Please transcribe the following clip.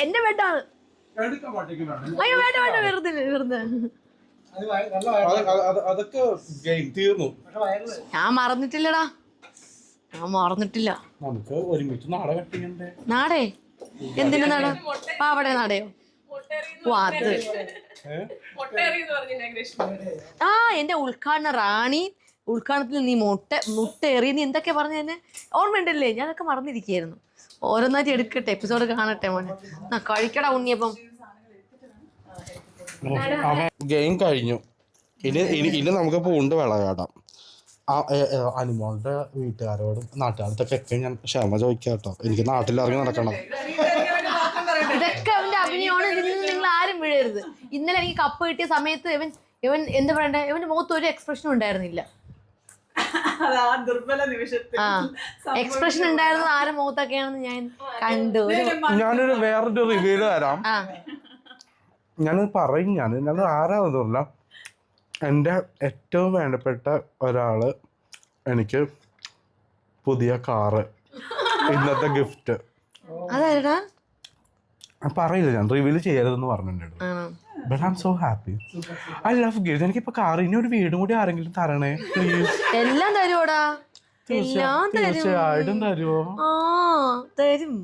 എന്റെ ബെഡാണ്. അയ്യോ വേണ്ട വേണ്ട, വെറുതെ വെറുതെ. അതൊക്കെ തീർന്നു. ഞാൻ മറന്നിട്ടില്ലടാ, ഞാൻ മറന്നിട്ടില്ല. നമുക്ക് ഒരുമിച്ച് നാട കട്ടിയണ്ടേ? നാടേ? എന്തിന്റെ നാട? പാവടെ നാടയോ? ഓ അത് ആ എന്റെ ഉദ്ഘാടന റാണി, ഉദ്ഘാടനത്തിൽ നീ മുട്ട എറി, നീ എന്തൊക്കെ പറഞ്ഞു തന്നെ ഓർമ്മയുണ്ടല്ലേ? ഞാനൊക്കെ മറന്നിരിക്കുകയായിരുന്നു. ഓരോന്നായിട്ട് എടുക്കട്ടെ, എപ്പിസോഡ് കാണട്ടെ മോനെ. കഴിക്കടാ ഉണ്ണിയപ്പം. ഗെയിം കഴിഞ്ഞു. ഇനി നമുക്ക് പൂണ്ട് വിളയാടാം. അനുമോളുടെ വീട്ടുകാരോടും നാട്ടുകാരത്തൊക്കെ ഞാൻ ക്ഷമ ചോദിക്കാം കേട്ടോ. എനിക്ക് നാട്ടിലിറങ്ങി നടക്കണം. ഇതൊക്കെ അവന്റെ അഭിനയമാണ്. ഇതിൽ നിന്ന് നിങ്ങൾ ആരും വീഴരുത്. ഇന്നലെ എനിക്ക് കപ്പ് കിട്ടിയ സമയത്ത് ഇവൻ എന്താ പറയണ്ടേ, ഇവന്റെ മുഖത്ത് ഒരു എക്സ്പ്രഷനും ഉണ്ടായിരുന്നില്ല. ആ എക്സ്പ്രഷൻ ഉണ്ടായിരുന്നത് ആരെ മുഖത്തൊക്കെയാണെന്ന് ഞാൻ കണ്ടു. ഞാനൊരു വേറൊരു റിവ്യൂല് തരാം. ഞാനത് പറയും. ഞാൻ ആരാണെന്ന് പറഞ്ഞ എൻ്റെ ഏറ്റവും വേണ്ടപ്പെട്ട ഒരാള് എനിക്ക് പുതിയ കാറ്, ഇന്നത്തെ ഗിഫ്റ്റ്. അതായടാ പറയില്ല, ഞാൻ റിവീൽ ചെയ്യരുതെന്ന് പറഞ്ഞിട്ടുണ്ട്. But I am so happy. I love gift. എനിക്കിപ്പോ കാർ, ഇനി ഒരു വീടും കൂടി ആരെങ്കിലും തരണേ പ്ലീസ്. എല്ലാം തരുവോടാ, എല്ലാം തീർച്ചയായിട്ടും തരുമോ? ആ തരും.